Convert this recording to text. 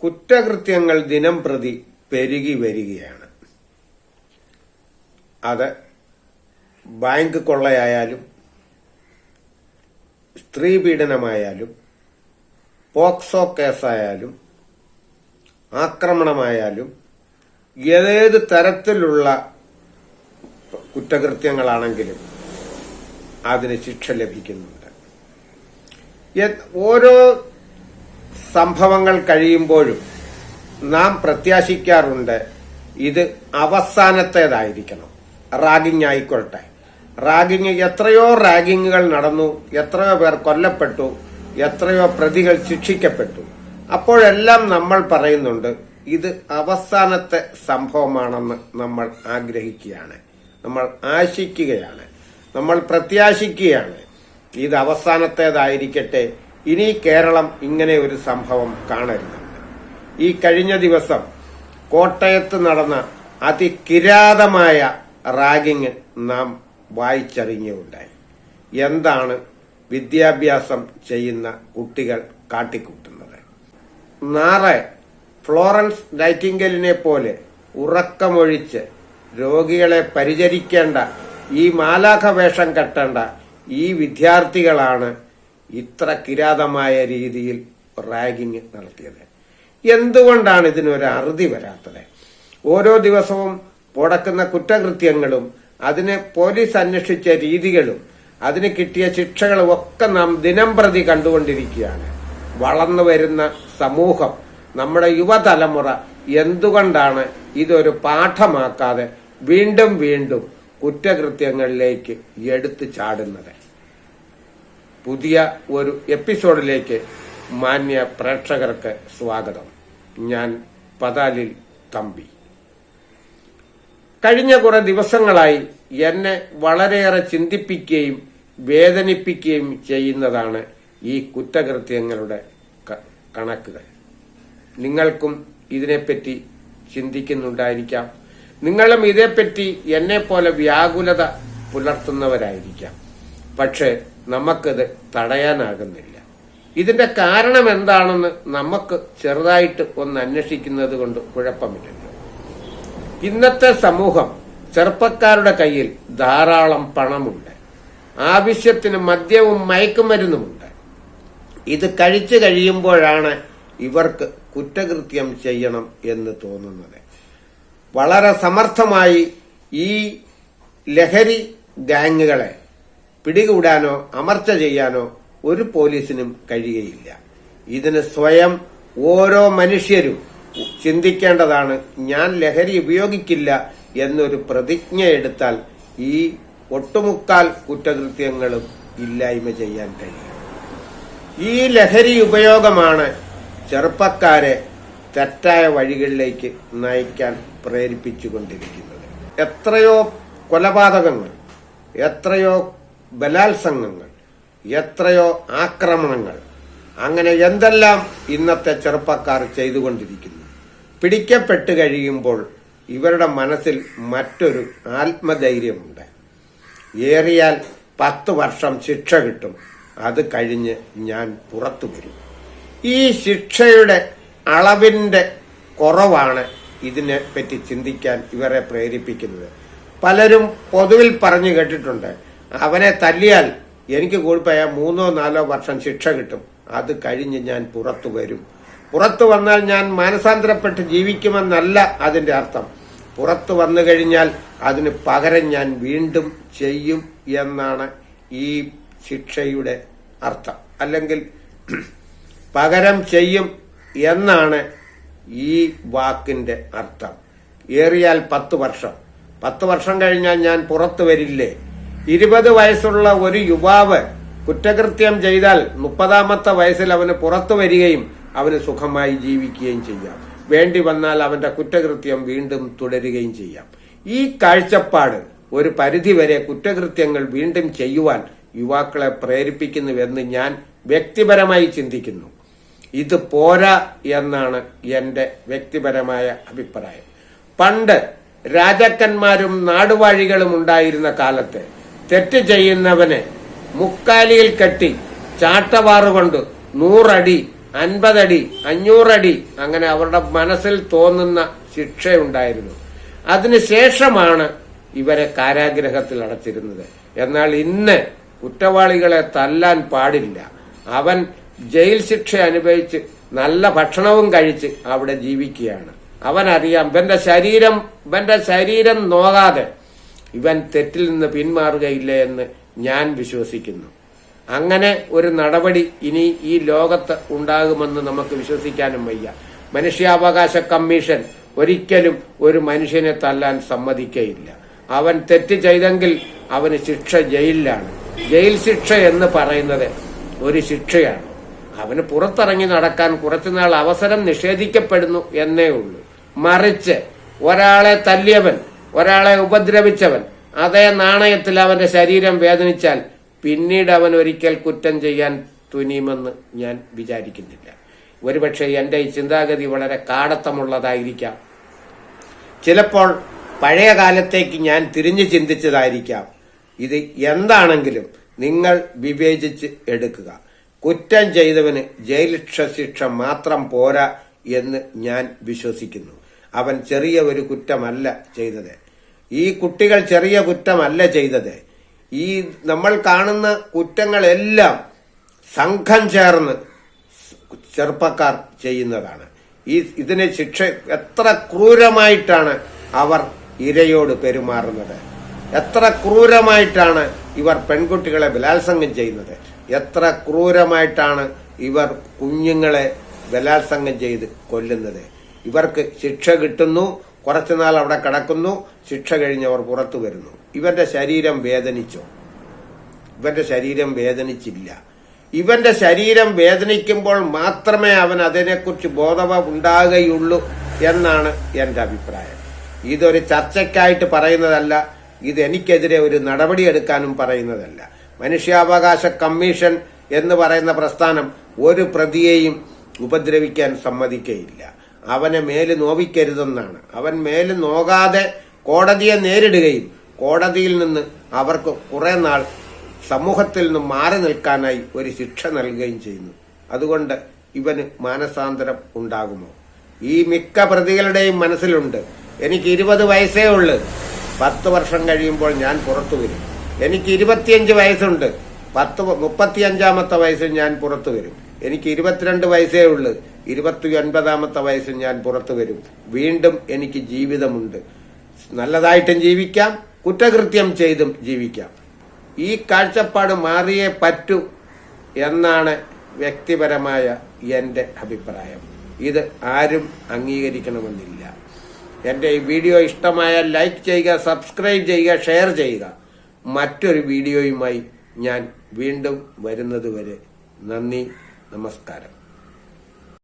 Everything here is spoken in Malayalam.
കുറ്റകൃത്യങ്ങൾ ദിനം പ്രതി പെരുകി വരികയാണ്. അത് ബാങ്ക് കൊള്ളയായാലും സ്ത്രീ പീഡനമായാലും പോക്സോ കേസായാലും ആക്രമണമായാലും ഏത് തരത്തിലുള്ള കുറ്റകൃത്യങ്ങളാണെങ്കിലും അതിന് ശിക്ഷ ലഭിക്കുന്നുണ്ട്. ഓരോ സംഭവങ്ങൾ കഴിയുമ്പോഴും നാം പ്രത്യാശിക്കാറുണ്ട് ഇത് അവസാനത്തേതായിരിക്കണം. റാഗിംഗ് ആയിക്കൊള്ളട്ടെ, റാഗിംഗ് എത്രയോ റാഗിങ്ങുകൾ നടന്നു, എത്രയോ പേർ കൊല്ലപ്പെട്ടു, എത്രയോ പ്രതികൾ ശിക്ഷിക്കപ്പെട്ടു. അപ്പോഴെല്ലാം നമ്മൾ പറയുന്നുണ്ട് ഇത് അവസാനത്തെ സംഭവമാണെന്ന് നമ്മൾ ആഗ്രഹിക്കുകയാണ്, നമ്മൾ ആശിക്കുകയാണ്, നമ്മൾ പ്രത്യാശിക്കുകയാണ്. ഇത് അവസാനത്തേതായിരിക്കട്ടെ, ഇനി കേരളം ഇങ്ങനെ ഒരു സംഭവം കാണരുത്. ഈ കഴിഞ്ഞ ദിവസം കോട്ടയത്ത് നടന്ന അതികിരാതമായ റാഗിംഗ് നാം വായിച്ചറിയുകയുണ്ടായി. എന്താണ് വിദ്യാഭ്യാസം ചെയ്യുന്ന കുട്ടികൾ കാട്ടിക്കൂട്ടുന്നത്? നാളെ ഫ്ലോറൻസ് നൈറ്റിംഗേലിനെ പോലെ ഉറക്കമൊഴിച്ച് രോഗികളെ പരിചരിക്കേണ്ട, ഈ മാലാഖ വേഷം കെട്ടേണ്ട ഈ വിദ്യാർത്ഥികളാണ് ഇത്ര കിരാതമായ രീതിയിൽ റാഗിംഗ് നടത്തിയത്. എന്തുകൊണ്ടാണ് ഇതിനൊരു അറുതി വരാത്തത്? ഓരോ ദിവസവും നടക്കുന്ന കുറ്റകൃത്യങ്ങളും അതിനെ പോലീസ് അന്വേഷിച്ച രീതികളും അതിന് കിട്ടിയ ശിക്ഷകളും ഒക്കെ നാം ദിനം പ്രതി കണ്ടുകൊണ്ടിരിക്കുകയാണ്. വളർന്നു വരുന്ന സമൂഹം, നമ്മുടെ യുവതലമുറ എന്തുകൊണ്ടാണ് ഇതൊരു പാഠമാക്കാതെ വീണ്ടും വീണ്ടും കുറ്റകൃത്യങ്ങളിലേക്ക് എടുത്തു ചാടുന്നത്? പുതിയ ഒരു എപ്പിസോഡിലേക്ക് മാന്യ പ്രേക്ഷകർക്ക് സ്വാഗതം. ഞാൻ പതാലിൽ തമ്പി. കഴിഞ്ഞ കുറെ ദിവസങ്ങളായി എന്നെ വളരെയേറെ ചിന്തിപ്പിക്കുകയും വേദനിപ്പിക്കുകയും ചെയ്യുന്നതാണ് ഈ കുറ്റകൃത്യങ്ങളുടെ കണക്കുകൾ. നിങ്ങൾക്കും ഇതിനെപ്പറ്റി ചിന്തിക്കുന്നുണ്ടായിരിക്കാം. നിങ്ങളും ഇതേപ്പറ്റി എന്നെ പോലെ വ്യാകുലത പുലർത്തുന്നവരായിരിക്കാം. പക്ഷെ നമുക്കിത് തടയാനാകുന്നില്ല. ഇതിന്റെ കാരണം എന്താണെന്ന് നമുക്ക് ചെറുതായിട്ട് ഒന്ന് അന്വേഷിക്കുന്നത് കൊണ്ട് കുഴപ്പമില്ലല്ലോ. ഇന്നത്തെ സമൂഹം, ചെറുപ്പക്കാരുടെ കയ്യിൽ ധാരാളം പണമുണ്ട്, ആവശ്യത്തിന് മദ്യവും മയക്കുമരുന്നുമുണ്ട്. ഇത് കഴിച്ചു കഴിയുമ്പോഴാണ് ഇവർക്ക് കുറ്റകൃത്യം ചെയ്യണം എന്ന് തോന്നുന്നത്. വളരെ സമർത്ഥമായി ഈ ലഹരി ഗാങ്ങുകളെ പിടികൂടാനോ അമർച്ച ചെയ്യാനോ ഒരു പോലീസിനും കഴിയുകയില്ല. ഇതിന് സ്വയം ഓരോ മനുഷ്യരും ചിന്തിക്കേണ്ടതാണ്. ഞാൻ ലഹരി ഉപയോഗിക്കില്ല എന്നൊരു പ്രതിജ്ഞ എടുത്താൽ ഈ ഒട്ടുമുക്കാൽ കുറ്റകൃത്യങ്ങളും ഇല്ലായ്മ ചെയ്യാൻ കഴിയും. ഈ ലഹരി ഉപയോഗമാണ് ചെറുപ്പക്കാരെ തെറ്റായ വഴികളിലേക്ക് നയിക്കാൻ പ്രേരിപ്പിച്ചുകൊണ്ടിരിക്കുന്നത്. എത്രയോ കൊലപാതകങ്ങൾ, എത്രയോ ബലാത്സംഗങ്ങൾ, എത്രയോ ആക്രമണങ്ങൾ, അങ്ങനെ എന്തെല്ലാം ഇന്നത്തെ ചെറുപ്പക്കാർ ചെയ്തുകൊണ്ടിരിക്കുന്നു. പിടിക്കപ്പെട്ട് കഴിയുമ്പോൾ ഇവരുടെ മനസ്സിൽ മറ്റൊരു ആത്മധൈര്യമുണ്ട്. ഏറിയാൽ 10 വർഷം ശിക്ഷ കിട്ടും, അത് കഴിഞ്ഞ് ഞാൻ പുറത്തു വരും. ഈ ശിക്ഷയുടെ അളവിന്റെ കുറവാണ് ഇതിനെ പറ്റി ചിന്തിക്കാൻ ഇവരെ പ്രേരിപ്പിക്കുന്നത്. പലരും പൊതുവിൽ പറഞ്ഞു കേട്ടിട്ടുണ്ട്, അവനെ തല്ലിയാൽ എനിക്ക് കൂടിപ്പോയ 3-4 വർഷം ശിക്ഷ കിട്ടും, അത് കഴിഞ്ഞ് ഞാൻ പുറത്തു വരും. പുറത്തു വന്നാൽ ഞാൻ മാനസാന്തരപ്പെട്ട് ജീവിക്കുമെന്നല്ല അതിന്റെ അർത്ഥം. പുറത്തു വന്നു കഴിഞ്ഞാൽ അതിന് പകരം ഞാൻ വീണ്ടും ചെയ്യും എന്നാണ് ഈ ശിക്ഷയുടെ അർത്ഥം. അല്ലെങ്കിൽ പകരം ചെയ്യും എന്നാണ് ഈ വാക്കിന്റെ അർത്ഥം. ഏറിയാൽ 10 വർഷം. 10 വർഷം കഴിഞ്ഞാൽ ഞാൻ പുറത്തു വരില്ലേ? 20 വയസ്സുള്ള ഒരു യുവാവ് കുറ്റകൃത്യം ചെയ്താൽ 30ാമത്തെ വയസ്സിൽ അവന് പുറത്തു വരികയും അവന് സുഖമായി ജീവിക്കുകയും ചെയ്യാം. വേണ്ടി വന്നാൽ അവന്റെ കുറ്റകൃത്യം വീണ്ടും തുടരുകയും ചെയ്യാം. ഈ കാഴ്ചപ്പാട് ഒരു പരിധിവരെ കുറ്റകൃത്യങ്ങൾ വീണ്ടും ചെയ്യുവാൻ യുവാക്കളെ പ്രേരിപ്പിക്കുന്നുവെന്ന് ഞാൻ വ്യക്തിപരമായി ചിന്തിക്കുന്നു. ഇത് പോരാ എന്നാണ് എന്റെ വ്യക്തിപരമായ അഭിപ്രായം. പണ്ട് രാജാക്കന്മാരും നാടുവാഴികളും ഉണ്ടായിരുന്ന കാലത്ത് തെറ്റ് ചെയ്യുന്നവനെ മുക്കാലിയിൽ കെട്ടി ചാട്ടവാറുകൊണ്ട് 100 അടി 50 അടി 500 അടി അങ്ങനെ അവരുടെ മനസ്സിൽ തോന്നുന്ന ശിക്ഷയുണ്ടായിരുന്നു. അതിനുശേഷമാണ് ഇവരെ കാരാഗ്രഹത്തിൽ അടച്ചിരുന്നത്. എന്നാൽ ഇന്ന് കുറ്റവാളികളെ തല്ലാൻ പാടില്ല. അവൻ ജയിൽ ശിക്ഷ അനുഭവിച്ച് നല്ല ഭക്ഷണവും കഴിച്ച് അവിടെ ജീവിക്കുകയാണ്. അവനറിയാം ഇവന്റെ ശരീരം നോകാതെ ഇവൻ തെറ്റിൽ നിന്ന് പിന്മാറുകയില്ല എന്ന് ഞാൻ വിശ്വസിക്കുന്നു. അങ്ങനെ ഒരു നടപടി ഇനി ഈ ലോകത്ത് ഉണ്ടാകുമെന്ന് നമുക്ക് വിശ്വസിക്കാനും വയ്യ. മനുഷ്യാവകാശ കമ്മീഷൻ ഒരിക്കലും ഒരു മനുഷ്യനെ തല്ലാൻ സമ്മതിക്കയില്ല. അവൻ തെറ്റ് ചെയ്തെങ്കിൽ അവന് ശിക്ഷ ജയിലിലാണ്. ജയിൽ ശിക്ഷ എന്ന് പറയുന്നത് ഒരു ശിക്ഷയാണ്. അവന് പുറത്തിറങ്ങി നടക്കാൻ കുറച്ചുനാൾ അവസരം നിഷേധിക്കപ്പെടുന്നു എന്നേ ഉള്ളൂ. മറിച്ച് ഒരാളെ തല്ലിയവൻ, ഒരാളെ ഉപദ്രവിച്ചവൻ അതേ നാണയത്തിൽ അവന്റെ ശരീരം വേദനിച്ചാൽ പിന്നീട് അവൻ ഒരിക്കൽ കുറ്റം ചെയ്യാൻ തുനിയുമെന്ന് ഞാൻ വിചാരിക്കുന്നില്ല. ഒരുപക്ഷെ എന്റെ ഈ ചിന്താഗതി വളരെ കാടത്തമുള്ളതായിരിക്കാം. ചിലപ്പോൾ പഴയ കാലത്തേക്ക് ഞാൻ തിരിഞ്ഞു ചിന്തിച്ചതായിരിക്കാം. ഇത് എന്താണെങ്കിലും നിങ്ങൾ വിവേചിച്ച് എടുക്കുക. കുറ്റം ചെയ്തവന് ജയിൽ ശിക്ഷ മാത്രം പോരാ എന്ന് ഞാൻ വിശ്വസിക്കുന്നു. അവൻ ചെറിയ ഒരു കുറ്റമല്ല ചെയ്തത്. ഈ കുട്ടികൾ ചെറിയ കുറ്റമല്ല ചെയ്തത്. ഈ നമ്മൾ കാണുന്ന കുറ്റങ്ങളെല്ലാം സംഘം ചേർന്ന് ചെറുപ്പക്കാർ ചെയ്യുന്നതാണ്. ഇതിന് ശിക്ഷ എത്ര ക്രൂരമായിട്ടാണ് അവർ ഇരയോട് പെരുമാറുന്നത്, എത്ര ക്രൂരമായിട്ടാണ് ഇവർ പെൺകുട്ടികളെ ബലാത്സംഗം ചെയ്യുന്നത്, എത്ര ക്രൂരമായിട്ടാണ് ഇവർ കുഞ്ഞുങ്ങളെ ബലാത്സംഗം ചെയ്ത് കൊല്ലുന്നത്. ഇവർക്ക് ശിക്ഷ കിട്ടുന്നു, കുറച്ചുനാൾ അവിടെ കിടക്കുന്നു, ശിക്ഷ കഴിഞ്ഞവർ പുറത്തു വരുന്നു. ഇവന്റെ ശരീരം വേദനിച്ചോ? ഇവന്റെ ശരീരം വേദനിച്ചില്ല. ഇവന്റെ ശരീരം വേദനിക്കുമ്പോൾ മാത്രമേ അവൻ അതിനെക്കുറിച്ച് ബോധം ഉണ്ടാകുകയുള്ളൂ എന്നാണ് എന്റെ അഭിപ്രായം. ഇതൊരു ചർച്ചയ്ക്കായിട്ട് പറയുന്നതല്ല. ഇത് എനിക്കെതിരെ ഒരു നടപടിയെടുക്കാനും പറയുന്നതല്ല. മനുഷ്യാവകാശ കമ്മീഷൻ എന്ന് പറയുന്ന പ്രസ്ഥാനം ഒരു പ്രതിയെയും ഉപദ്രവിക്കാൻ സമ്മതിക്കയില്ല. അവനെ മേല് നോവിക്കരുതെന്നാണ്. അവൻ മേല് നോകാതെ കോടതിയെ നേരിടുകയും കോടതിയിൽ നിന്ന് അവർക്ക് കുറെ നാൾ സമൂഹത്തിൽ നിന്ന് മാറി നിൽക്കാനായി ഒരു ശിക്ഷ നൽകുകയും ചെയ്യുന്നു. അതുകൊണ്ട് ഇവന് മാനസാന്തരം ഉണ്ടാകുമോ? ഈ മിക്ക പ്രതികളുടെയും മനസ്സിലുണ്ട്, എനിക്ക് 20 വയസ്സേ ഉള്ളു, 10 വർഷം കഴിയുമ്പോൾ ഞാൻ പുറത്തു വരും. എനിക്ക് 25 വയസ്സുണ്ട്, 35-ാമത്തെ വയസ്സിൽ ഞാൻ പുറത്തു വരും. എനിക്ക് 22 വയസ്സേ ഉള്ളു, 29-ാമത്തെ വയസ്സിൽ ഞാൻ പുറത്തു വരും. വീണ്ടും എനിക്ക് ജീവിതമുണ്ട്. നല്ലതായിട്ടും ജീവിക്കാം, കുറ്റകൃത്യം ചെയ്തും ജീവിക്കാം. ഈ കാഴ്ചപ്പാട് മാറിയേ പറ്റൂ എന്നാണ് വ്യക്തിപരമായ എന്റെ അഭിപ്രായം. ഇത് ആരും അംഗീകരിക്കണമെന്നില്ല. എന്റെ ഈ വീഡിയോ ഇഷ്ടമായാൽ ലൈക്ക് ചെയ്യുക, സബ്സ്ക്രൈബ് ചെയ്യുക, ഷെയർ ചെയ്യുക. മറ്റൊരു വീഡിയോയുമായി ഞാൻ വീണ്ടും വരുന്നതുവരെ നന്ദി, നമസ്കാരം.